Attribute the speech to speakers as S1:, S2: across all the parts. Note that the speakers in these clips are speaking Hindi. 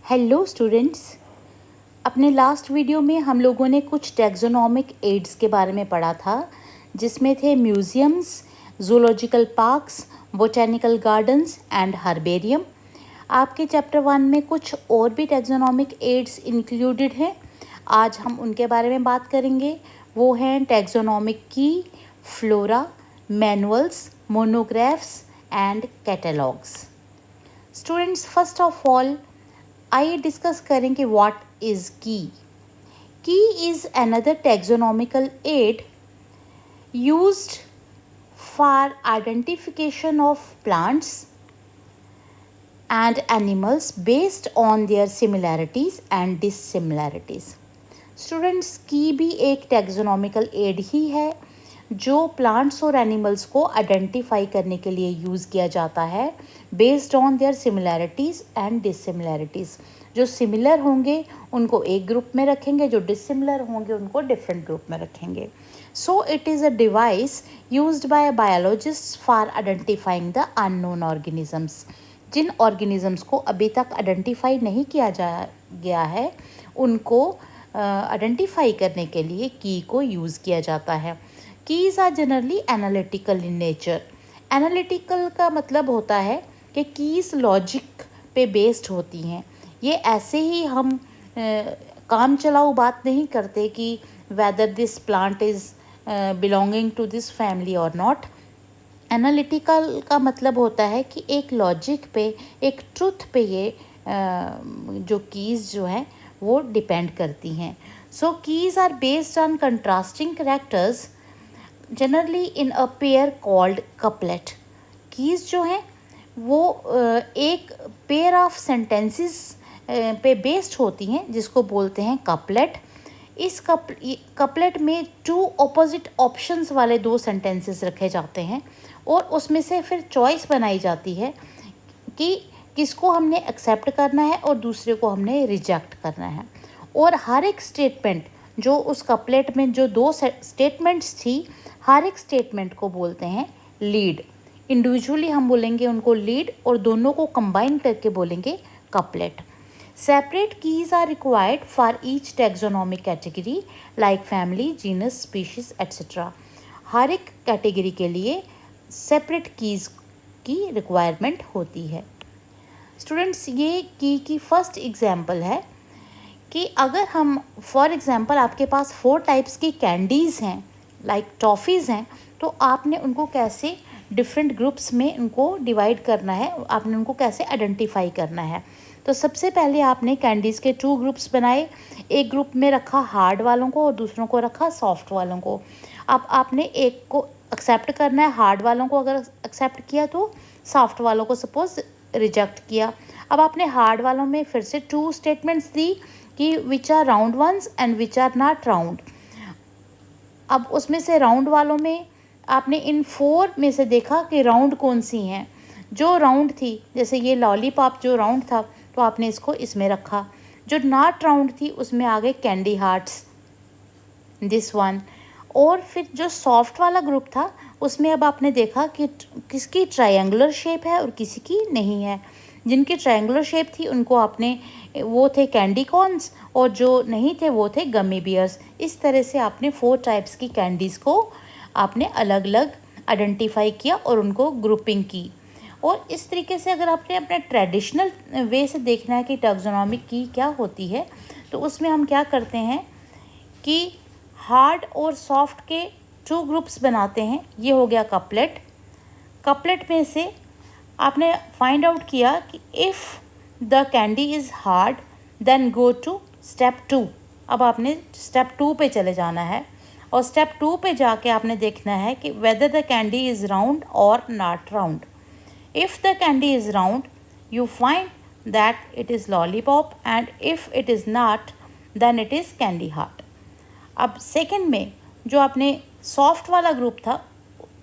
S1: Hello students. अपने लास्ट वीडियो में हम लोगों ने कुछ टैक्सोनॉमिक एड्स के बारे में पढ़ा था, जिसमें थे museums, zoological parks, botanical gardens and herbarium. आपके चैप्टर 1 में कुछ और भी टैक्सोनॉमिक एड्स इंक्लूडेड हैं। आज हम उनके बारे में बात करेंगे। वो हैं taxonomic key, flora, manuals, monographs and catalogues. Students, first of all आइए डिस्कस करें कि what is key. Key is another taxonomical aid used for identification of plants and animals based on their similarities and dissimilarities. Students, key भी एक टैक्सोनॉमिकल एड ही है जो प्लांट्स और एनिमल्स को आइडेंटिफाई करने के लिए यूज़ किया जाता है based on their similarities and dissimilarities. जो सिमिलर होंगे उनको एक ग्रुप में रखेंगे, जो डिससिमिलर होंगे उनको डिफरेंट ग्रुप में रखेंगे। So it is a device used by biologist for identifying the unknown organisms. जिन ऑर्गेनिजम्स को अभी तक आइडेंटिफाई नहीं किया गया है, उनको आइडेंटिफाई करने के लिए की को यूज़ किया जाता है। Keys are generally analytical in nature. Analytical का मतलब होता है कि कीज़ लॉजिक पे बेस्ड होती हैं। ये ऐसे ही हम काम चलाऊ बात नहीं करते कि whether this plant is belonging to this family और नॉट। एनालिटिकल का मतलब होता है कि एक लॉजिक पे, एक ट्रुथ पे ये जो कीज़ जो हैं वो डिपेंड करती हैं। So keys are based on contrasting characters generally in a pair called couplet. Keys जो हैं वो एक पेयर ऑफ सेंटेंसेस पे बेस्ड होती हैं, जिसको बोलते हैं कपलेट। इस कपलेट में टू ऑपोजिट ऑप्शंस वाले दो सेंटेंसेस रखे जाते हैं और उसमें से फिर चॉइस बनाई जाती है कि किसको हमने एक्सेप्ट करना है और दूसरे को हमने रिजेक्ट करना है। और हर एक स्टेटमेंट जो उस कपलेट में, जो दो स्टेटमेंट्स थी, हर एक स्टेटमेंट को बोलते हैं लीड। इंडिविजुअली हम बोलेंगे उनको लीड और दोनों को कंबाइन करके बोलेंगे couplet. Separate keys are required for each taxonomic category like family, genus, species, etc. हर एक कैटेगरी के लिए सेपरेट कीज़ की रिक्वायरमेंट होती है। स्टूडेंट्स, ये की फर्स्ट एग्जांपल है कि अगर हम फॉर एग्जांपल आपके पास 4 टाइप्स की कैंडीज़ हैं, लाइक टॉफ़ीज़ हैं, तो आपने उनको कैसे डिफरेंट ग्रुप्स में उनको डिवाइड करना है, आपने उनको कैसे आइडेंटिफाई करना है। तो सबसे पहले आपने कैंडीज़ के 2 ग्रुप्स बनाए। एक ग्रुप में रखा हार्ड वालों को और दूसरों को रखा सॉफ्ट वालों को। अब आपने एक को एक्सेप्ट करना है, हार्ड वालों को अगर एक्सेप्ट किया तो सॉफ्ट वालों को सपोज रिजेक्ट किया। अब आपने हार्ड वालों में फिर से 2 स्टेटमेंट्स दी कि which are round ones and which are not round. अब उसमें से राउंड वालों में आपने इन 4 में से देखा कि राउंड कौन सी हैं। जो राउंड थी, जैसे ये लॉलीपॉप जो राउंड था, तो आपने इसको इसमें रखा। जो नॉट राउंड थी उसमें आ गए कैंडी हार्ट्स, दिस वन। और फिर जो सॉफ्ट वाला ग्रुप था उसमें अब आपने देखा कि किसकी ट्रायंगुलर शेप है और किसी की नहीं है। जिनकी ट्रायंगुलर शेप थी उनको आपने, वो थे कैंडी कॉर्न्स, और जो नहीं थे वो थे गमी बियर्स। इस तरह से आपने 4 टाइप्स की कैंडीज़ को आपने अलग अलग आइडेंटिफाई किया और उनको ग्रुपिंग की। और इस तरीके से अगर आपने अपने ट्रेडिशनल वे से देखना है कि टैक्सोनॉमिक की क्या होती है, तो उसमें हम क्या करते हैं कि हार्ड और सॉफ्ट के 2 ग्रुप्स बनाते हैं। ये हो गया कपलेट। कपलेट में से आपने फाइंड आउट किया कि if the candy is hard then go to step 2। अब आपने स्टेप 2 पे चले जाना है और स्टेप 2 पे जाके आपने देखना है कि whether the candy is round और not round. If the candy is round, you find that it is lollipop, and if it is not, then it is candy heart. अब सेकंड में जो आपने सॉफ्ट वाला ग्रुप था,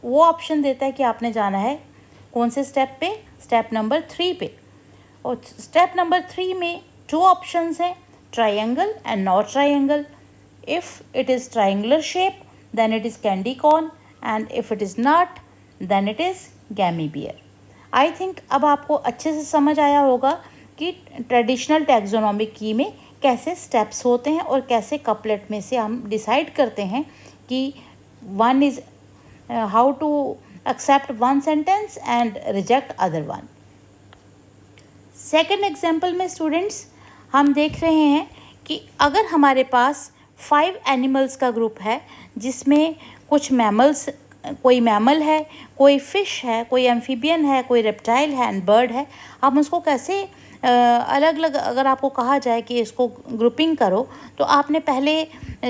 S1: वो ऑप्शन देता है कि आपने जाना है कौन से स्टेप पे, स्टेप नंबर 3 पे। और स्टेप नंबर 3 में 2 ऑप्शंस हैं, triangle and not triangle. If it is triangular shape then it is candy corn, and if it is not then it is gummy bear. I think अब आपको अच्छे से समझ आया होगा कि ट्रेडिशनल टैक्सोनॉमिक की में कैसे स्टेप्स होते हैं और कैसे कपलेट में से हम डिसाइड करते हैं कि one is how to accept one sentence and reject other one. Second example में स्टूडेंट्स हम देख रहे हैं कि अगर हमारे पास 5 एनिमल्स का ग्रुप है जिसमें कुछ मैमल्स, कोई मैमल है, कोई फिश है, कोई एम्फीबियन है, कोई रेप्टाइल है एंड बर्ड है, हम उसको कैसे अलग अलग, अगर आपको कहा जाए कि इसको ग्रुपिंग करो तो आपने पहले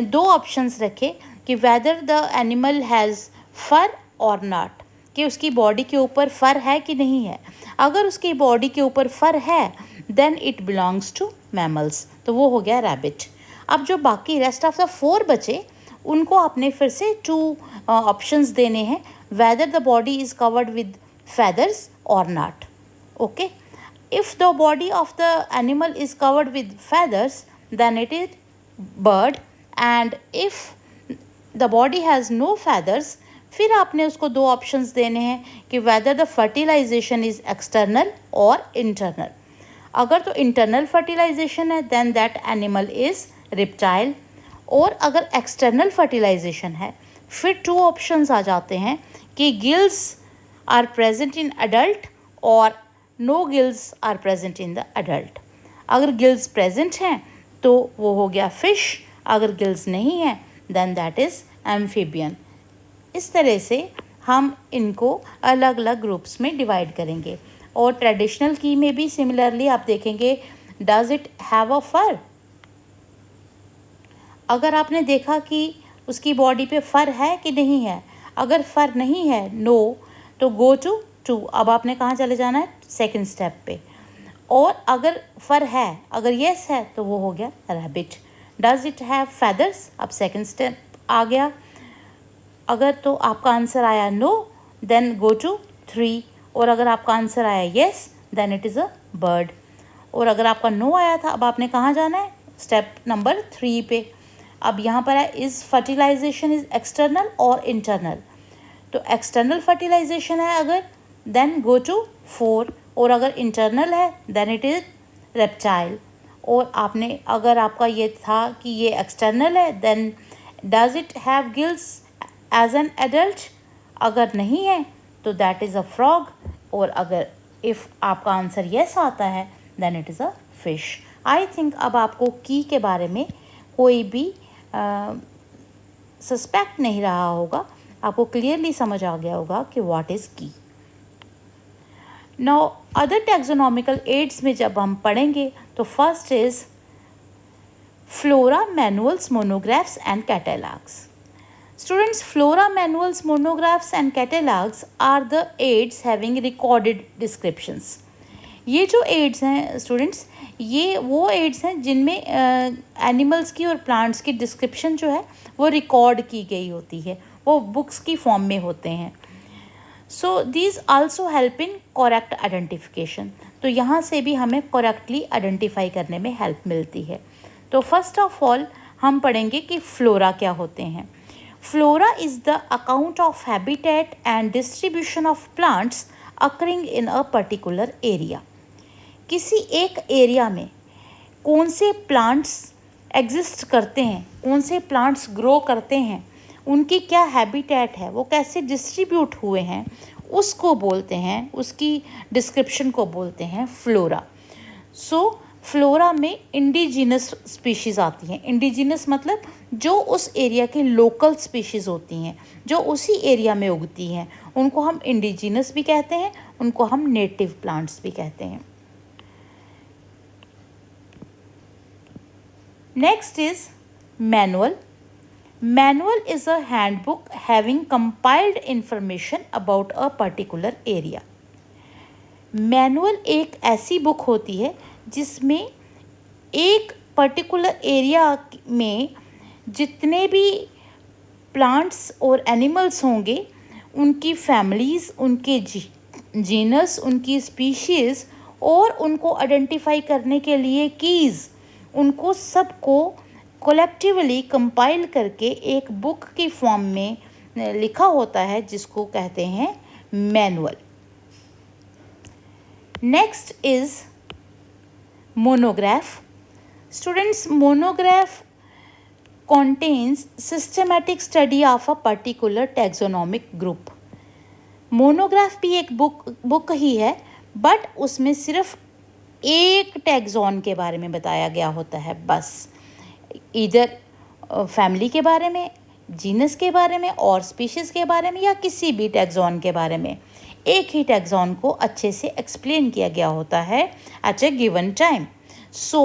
S1: 2 ऑप्शंस रखे कि वेदर द एनिमल हैज़ फर और नॉट, कि उसकी बॉडी के ऊपर फर है कि नहीं है। अगर उसकी बॉडी के ऊपर फर है then it belongs to mammals, तो वो हो गया रैबिट। अब जो बाकी रेस्ट ऑफ द 4 बचे उनको आपने फिर से 2 ऑप्शंस देने हैं, whether the body is covered with feathers or not. Okay, if the body of the animal is covered with feathers then it is bird, and if the body has no feathers फिर आपने उसको 2 ऑप्शंस देने हैं कि whether the fertilization is external और इंटरनल। अगर तो इंटरनल फर्टिलाइजेशन है then that animal is reptile, और अगर एक्सटर्नल फर्टिलाइजेशन है फिर 2 ऑप्शंस आ जाते हैं कि gills are present in adult और no gills are present in the adult. अगर गिल्स प्रेजेंट हैं तो वो हो गया फिश, अगर गिल्स नहीं हैं देन दैट इज़ एम्फीबियन। इस तरह से हम इनको अलग अलग ग्रुप्स में डिवाइड करेंगे। और ट्रेडिशनल की में भी सिमिलरली आप देखेंगे, डज इट हैव अ फर। अगर आपने देखा कि उसकी बॉडी पे फर है कि नहीं है, अगर फर नहीं है नो, तो गो टू 2, अब आपने कहाँ चले जाना है, सेकंड स्टेप पे। और अगर फर है, अगर येस है तो वो हो गया rabbit. Does it have feathers, अब सेकंड स्टेप आ गया। अगर तो आपका आंसर आया नो देन गो टू 3, और अगर आपका आंसर आया yes then it is a bird. और अगर आपका नो आया था, अब आपने कहाँ जाना है, स्टेप नंबर 3 पे। अब यहाँ पर है इज़ फर्टिलाइजेशन इज़ एक्सटर्नल और इंटरनल, तो एक्सटर्नल फर्टिलाइजेशन है अगर देन गो टू 4, और अगर इंटरनल है देन इट इज़ रेप्टाइल। और आपने, अगर आपका ये था कि ये एक्सटर्नल है then does it have gills as an adult, अगर नहीं है तो दैट इज़ अ फ्रॉग, और अगर इफ़ आपका आंसर येस आता है then it is a fish. I think अब आपको की के बारे में कोई भी सस्पेक्ट नहीं रहा होगा, आपको क्लियरली समझ आ गया होगा कि व्हाट इज़ की। नाउ अदर टैक्सोनॉमिकल एड्स में जब हम पढ़ेंगे तो first is flora manuals, monographs and catalogues. Students, flora manuals, monographs and catalogs are the aids having recorded descriptions. ये जो aids हैं स्टूडेंट्स, ये वो aids हैं जिनमें एनिमल्स की और प्लांट्स की डिस्क्रिप्शन जो है वो रिकॉर्ड की गई होती है, वो बुक्स की फॉर्म में होते हैं। So these also help in correct identification, तो यहाँ से भी हमें करेक्टली आइडेंटिफाई करने में हेल्प मिलती है। तो फर्स्ट ऑफ ऑल हम पढ़ेंगे कि फ्लोरा क्या होते हैं। Flora is the account of habitat and distribution of plants occurring in a particular area. किसी एक एरिया में कौन से प्लांट्स एग्जिस्ट करते हैं, कौन से प्लांट्स ग्रो करते हैं, उनकी क्या हैबिटेट है, वो कैसे डिस्ट्रीब्यूट हुए हैं, उसको बोलते हैं, उसकी डिस्क्रिप्शन को बोलते हैं फ्लोरा। सो फ्लोरा में इंडिजिनस स्पीशीज़ आती हैं। इंडिजिनस मतलब जो उस एरिया की लोकल स्पीशीज़ होती हैं, जो उसी एरिया में उगती हैं, उनको हम इंडिजिनस भी कहते हैं, उनको हम नेटिव प्लांट्स भी कहते हैं। Next is manual. Manual is a handbook having compiled information about a particular area. Manual एक ऐसी बुक होती है जिसमें एक पर्टिकुलर एरिया में जितने भी प्लांट्स और एनिमल्स होंगे, उनकी फैमिलीज़, उनके जीनस, उनकी स्पीशीज़ और उनको आइडेंटिफाई करने के लिए कीज़, उनको सबको कलेक्टिवली कंपाइल करके एक बुक की फॉर्म में लिखा होता है जिसको कहते हैं manual. Next is Monograph. Students, monograph contains systematic study of a particular taxonomic group. Monograph भी एक बुक ही है, बट उसमें सिर्फ एक टैक्सॉन के बारे में बताया गया होता है बस, इधर फैमिली के बारे में, जीनस के बारे में और स्पीशीज़ के बारे में या किसी भी टैक्सॉन के बारे में एक ही टैक्सॉन को अच्छे से एक्सप्लेन किया गया होता है at a given time. So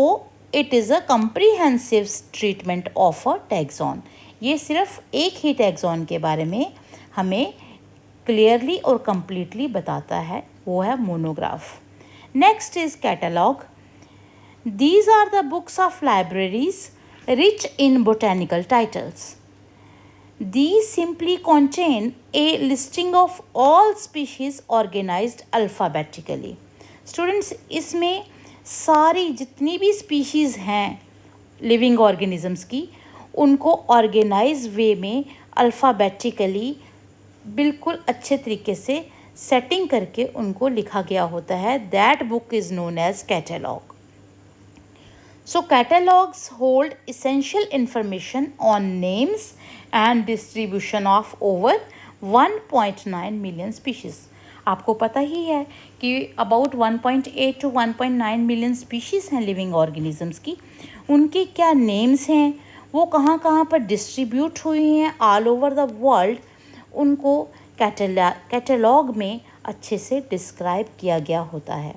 S1: it is a comprehensive treatment of a taxon. ये सिर्फ एक ही टैक्सॉन के बारे में हमें क्लियरली और कम्प्लीटली बताता है, वो है monograph. Next is catalog. These are the books of libraries rich in botanical titles. These simply contain a listing of all species organized alphabetically. Students, इसमें सारी जितनी भी species हैं लिविंग ऑर्गेनिजम्स की, उनको ऑर्गेनाइज वे में अल्फ़ाबेटिकली बिल्कुल अच्छे तरीके से सेटिंग करके उनको लिखा गया होता है. That book is known as catalog. So catalogs hold essential information on names and distribution of over 1.9 million species. आपको पता ही है कि about 1.8 to 1.9 मिलियन स्पीशीज़ हैं लिविंग ऑर्गेनिजम्स की. उनके क्या नेम्स हैं, वो कहाँ कहाँ पर डिस्ट्रीब्यूट हुई हैं ऑल ओवर द वर्ल्ड, उनको कैटलॉग में अच्छे से डिस्क्राइब किया गया होता है.